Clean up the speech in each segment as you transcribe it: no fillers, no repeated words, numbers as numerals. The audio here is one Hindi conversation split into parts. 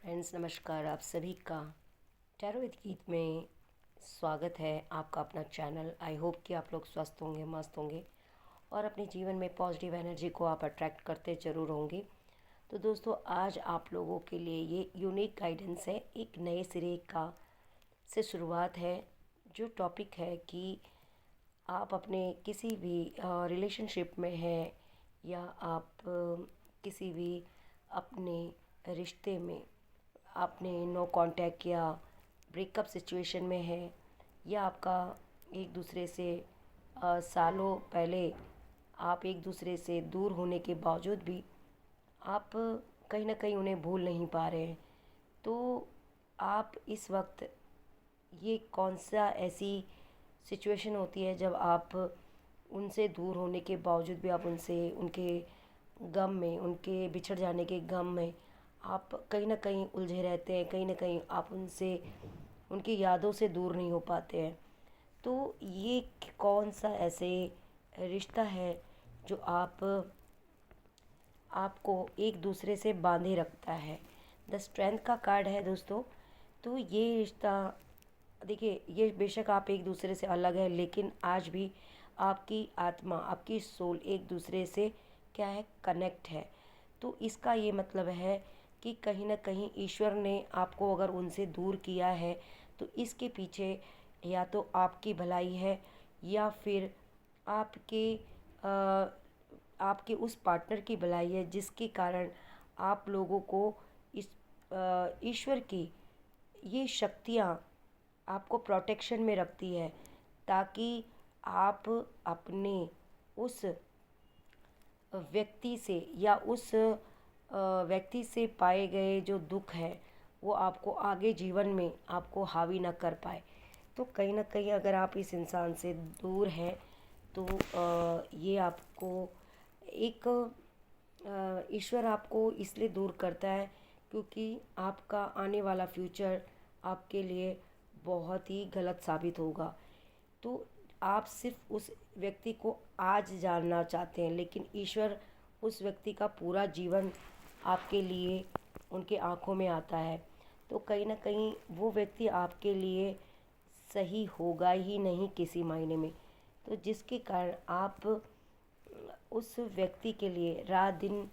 फ्रेंड्स, नमस्कार। आप सभी का टैरो विद गीत में स्वागत है। आपका अपना चैनल। आई होप कि आप लोग स्वस्थ होंगे, मस्त होंगे और अपने जीवन में पॉजिटिव एनर्जी को आप अट्रैक्ट करते ज़रूर होंगे। तो दोस्तों, आज आप लोगों के लिए ये यूनिक गाइडेंस है। एक नए सिरे का से शुरुआत है। जो टॉपिक है कि आप अपने किसी भी रिलेशनशिप में हैं या आप किसी भी अपने रिश्ते में आपने नो कांटेक्ट या ब्रेकअप सिचुएशन में है, या आपका एक दूसरे से सालों पहले आप एक दूसरे से दूर होने के बावजूद भी आप कहीं ना कहीं उन्हें भूल नहीं पा रहे हैं। तो आप इस वक्त ये कौन सा ऐसी सिचुएशन होती है जब आप उनसे दूर होने के बावजूद भी आप उनसे उनके गम में, उनके बिछड़ जाने के गम में आप कहीं ना कहीं उलझे रहते हैं, कहीं ना कहीं आप उनसे, उनकी यादों से दूर नहीं हो पाते हैं। तो ये कौन सा ऐसे रिश्ता है जो आपको एक दूसरे से बांधे रखता है। द स्ट्रेंथ का कार्ड है दोस्तों। तो ये रिश्ता, देखिए, ये बेशक आप एक दूसरे से अलग है, लेकिन आज भी आपकी आत्मा, आपकी सोल एक दूसरे से क्या है, कनेक्ट है। तो इसका ये मतलब है कि कहीं ना कहीं ईश्वर ने आपको अगर उनसे दूर किया है तो इसके पीछे या तो आपकी भलाई है, या फिर आपके आपके उस पार्टनर की भलाई है, जिसके कारण आप लोगों को इस ईश्वर की ये शक्तियाँ आपको प्रोटेक्शन में रखती है, ताकि आप अपने उस व्यक्ति से या उस व्यक्ति से पाए गए जो दुख है वो आपको आगे जीवन में आपको हावी ना कर पाए। तो कहीं ना कहीं अगर आप इस इंसान से दूर हैं तो ये आपको एक ईश्वर आपको इसलिए दूर करता है क्योंकि आपका आने वाला फ्यूचर आपके लिए बहुत ही गलत साबित होगा। तो आप सिर्फ उस व्यक्ति को आज जानना चाहते हैं, लेकिन ईश्वर उस व्यक्ति का पूरा जीवन आपके लिए उनके आँखों में आता है। तो कहीं ना कहीं वो व्यक्ति आपके लिए सही होगा ही नहीं किसी मायने में। तो जिसके कारण आप उस व्यक्ति के लिए रात दिन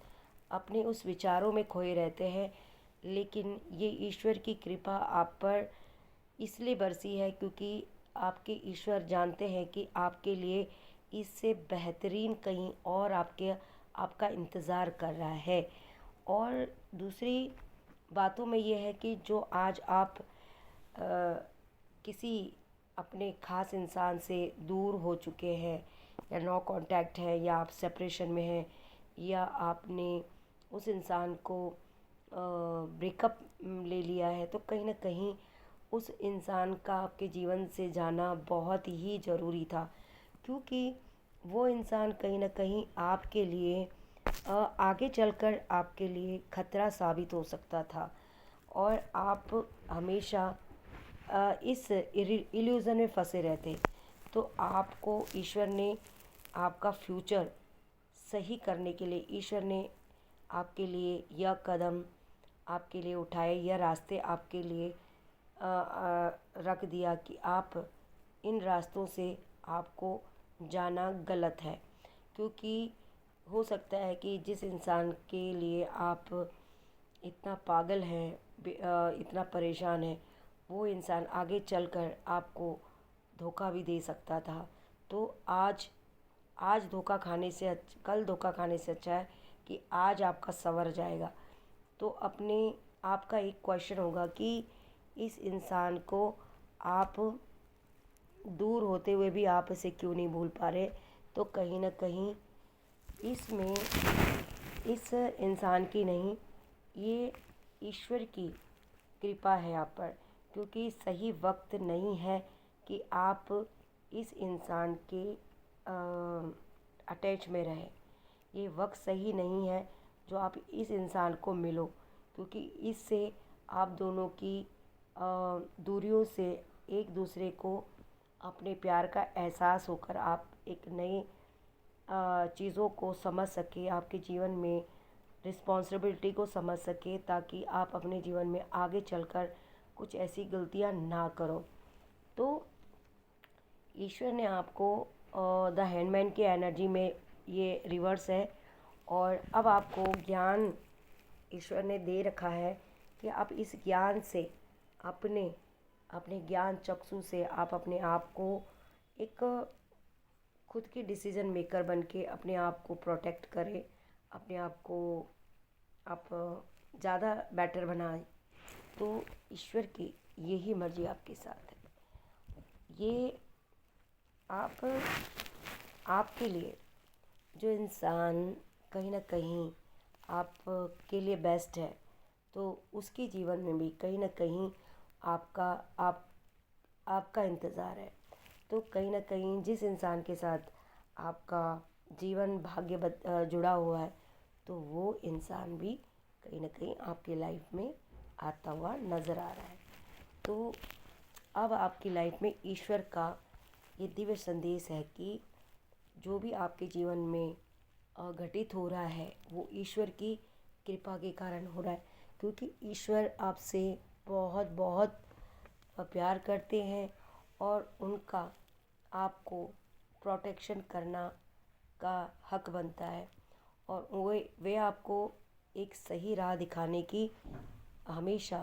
अपने उस विचारों में खोए रहते हैं। लेकिन ये ईश्वर की कृपा आप पर इसलिए बरसी है क्योंकि आपके ईश्वर जानते हैं कि आपके लिए इससे बेहतरीन कहीं और आपका इंतज़ार कर रहा है। और दूसरी बातों में ये है कि जो आज आप किसी अपने ख़ास इंसान से दूर हो चुके हैं, या नो कांटेक्ट है, या आप सेपरेशन में हैं, या आपने उस इंसान को ब्रेकअप ले लिया है, तो कहीं ना कहीं उस इंसान का आपके जीवन से जाना बहुत ही ज़रूरी था। क्योंकि वो इंसान कहीं ना कहीं आपके लिए आगे चलकर आपके लिए खतरा साबित हो सकता था, और आप हमेशा इस इल्यूज़न में फंसे रहते। तो आपको ईश्वर ने आपका फ्यूचर सही करने के लिए, ईश्वर ने आपके लिए यह कदम आपके लिए उठाए, यह रास्ते आपके लिए रख दिया कि आप इन रास्तों से आपको जाना गलत है। क्योंकि हो सकता है कि जिस इंसान के लिए आप इतना पागल हैं, इतना परेशान है, वो इंसान आगे चलकर आपको धोखा भी दे सकता था। तो आज धोखा खाने से कल धोखा खाने से अच्छा है कि आज आपका संवर जाएगा। तो अपने आपका एक क्वेश्चन होगा कि इस इंसान को आप दूर होते हुए भी आप इसे क्यों नहीं भूल पा रहे। तो कहीं ना कहीं इसमें इस इंसान की नहीं, ये ईश्वर की कृपा है आप पर, क्योंकि सही वक्त नहीं है कि आप इस इंसान के अटैच में रहें। ये वक्त सही नहीं है जो आप इस इंसान को मिलो, क्योंकि इससे आप दोनों की दूरियों से एक दूसरे को अपने प्यार का एहसास होकर आप एक नए चीज़ों को समझ सके, आपके जीवन में रिस्पॉन्सिबिलिटी को समझ सके, ताकि आप अपने जीवन में आगे चलकर कुछ ऐसी गलतियां ना करो। तो ईश्वर ने आपको द हैंडमैन की एनर्जी में ये रिवर्स है, और अब आपको ज्ञान ईश्वर ने दे रखा है कि आप इस ज्ञान से अपने अपने ज्ञान चक्षु से आप अपने आप को एक खुद की डिसीजन मेकर बन के अपने आप को प्रोटेक्ट करें, अपने आप को आप ज़्यादा बेटर बनाएं। तो ईश्वर की यही मर्जी आपके साथ है। ये आप आपके लिए जो इंसान कहीं ना कहीं आपके लिए बेस्ट है, तो उसके जीवन में भी कहीं ना कहीं आपका आप आपका इंतज़ार है। तो कहीं ना कहीं जिस इंसान के साथ आपका जीवन भाग्य जुड़ा हुआ है, तो वो इंसान भी कहीं ना कहीं आपकी लाइफ में आता हुआ नज़र आ रहा है। तो अब आपकी लाइफ में ईश्वर का ये दिव्य संदेश है कि जो भी आपके जीवन में घटित हो रहा है, वो ईश्वर की कृपा के कारण हो रहा है, क्योंकि ईश्वर आपसे बहुत बहुत प्यार करते हैं, और उनका आपको प्रोटेक्शन करना का हक बनता है, और वे आपको एक सही राह दिखाने की हमेशा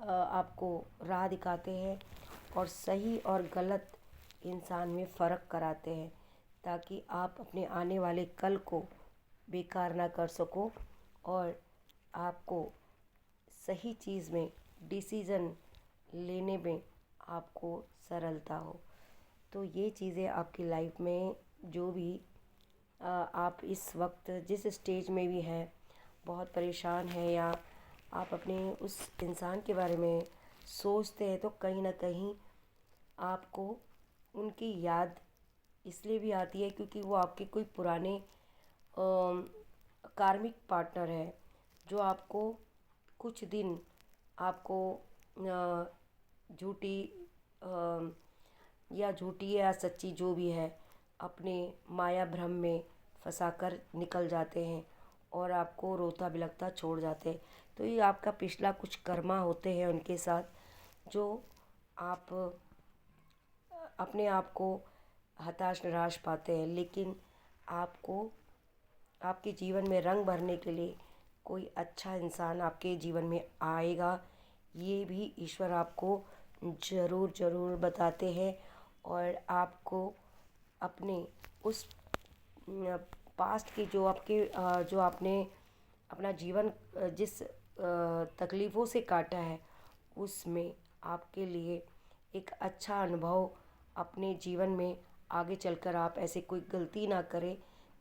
आपको राह दिखाते हैं, और सही और गलत इंसान में फ़र्क कराते हैं, ताकि आप अपने आने वाले कल को बेकार ना कर सको, और आपको सही चीज़ में डिसीज़न लेने में आपको सरलता हो। तो ये चीज़ें आपकी लाइफ में जो भी आप इस वक्त जिस स्टेज में भी हैं, बहुत परेशान हैं, या आप अपने उस इंसान के बारे में सोचते हैं, तो कहीं ना कहीं आपको उनकी याद इसलिए भी आती है क्योंकि वो आपके कोई पुराने कार्मिक पार्टनर है, जो आपको कुछ दिन आपको झूठी या झूठी या सच्ची जो भी है, अपने माया भ्रम में फंसाकर निकल जाते हैं, और आपको रोता बिलखता छोड़ जाते हैं। तो ये आपका पिछला कुछ कर्मा होते हैं उनके साथ, जो आप अपने आप को हताश निराश पाते हैं। लेकिन आपको आपके जीवन में रंग भरने के लिए कोई अच्छा इंसान आपके जीवन में आएगा, ये भी ईश्वर आपको ज़रूर ज़रूर बताते हैं, और आपको अपने उस पास्ट की जो आपने अपना जीवन जिस तकलीफ़ों से काटा है, उसमें आपके लिए एक अच्छा अनुभव अपने जीवन में आगे चलकर आप ऐसे कोई गलती ना करें,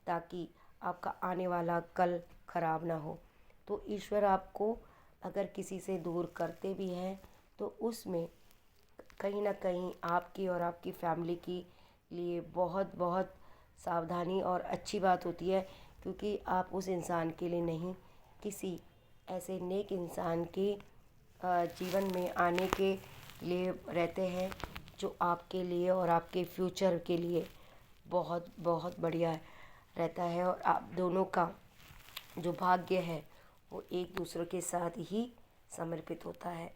ताकि आपका आने वाला कल खराब ना हो। तो ईश्वर आपको अगर किसी से दूर करते भी हैं, तो उसमें कहीं ना कहीं आपकी और आपकी फैमिली की लिए बहुत बहुत सावधानी और अच्छी बात होती है, क्योंकि आप उस इंसान के लिए नहीं, किसी ऐसे नेक इंसान के जीवन में आने के लिए रहते हैं, जो आपके लिए और आपके फ्यूचर के लिए बहुत बहुत बढ़िया रहता है, और आप दोनों का जो भाग्य है वो एक दूसरे के साथ ही समर्पित होता है।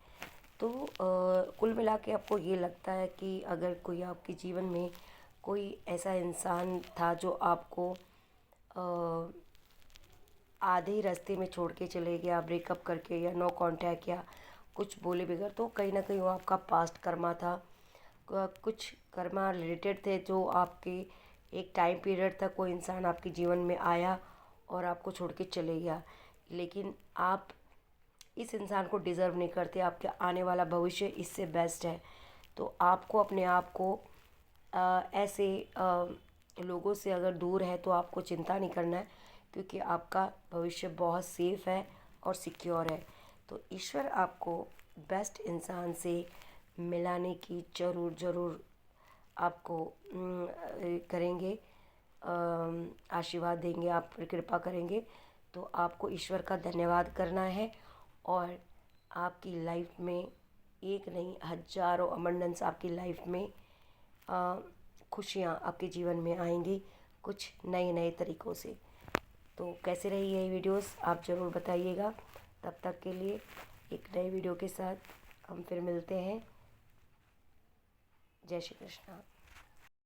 तो कुल मिला के आपको ये लगता है कि अगर कोई आपके जीवन में कोई ऐसा इंसान था जो आपको आधे ही रास्ते में छोड़ के चले गया, ब्रेकअप करके या नो कांटेक्ट या कुछ बोले बगैर, तो कहीं ना कहीं वो आपका पास्ट कर्मा था। कुछ कर्मा रिलेटेड थे, जो आपके एक टाइम पीरियड तक कोई इंसान आपके जीवन में आया और आपको छोड़ के चले गया, लेकिन आप इस इंसान को डिज़र्व नहीं करते, आपके आने वाला भविष्य इससे बेस्ट है। तो आपको अपने आप को ऐसे लोगों से अगर दूर है, तो आपको चिंता नहीं करना है, क्योंकि आपका भविष्य बहुत सेफ़ है और सिक्योर है। तो ईश्वर आपको बेस्ट इंसान से मिलाने की ज़रूर ज़रूर आपको करेंगे, आशीर्वाद देंगे, आप पर कृपा करेंगे। तो आपको ईश्वर का धन्यवाद करना है, और आपकी लाइफ में एक नहीं हज़ारों अबंडेंस आपकी लाइफ में खुशियाँ आपके जीवन में आएंगी, कुछ नए नए तरीक़ों से। तो कैसे रही ये वीडियोस आप ज़रूर बताइएगा। तब तक के लिए एक नई वीडियो के साथ हम फिर मिलते हैं। जय श्री कृष्णा।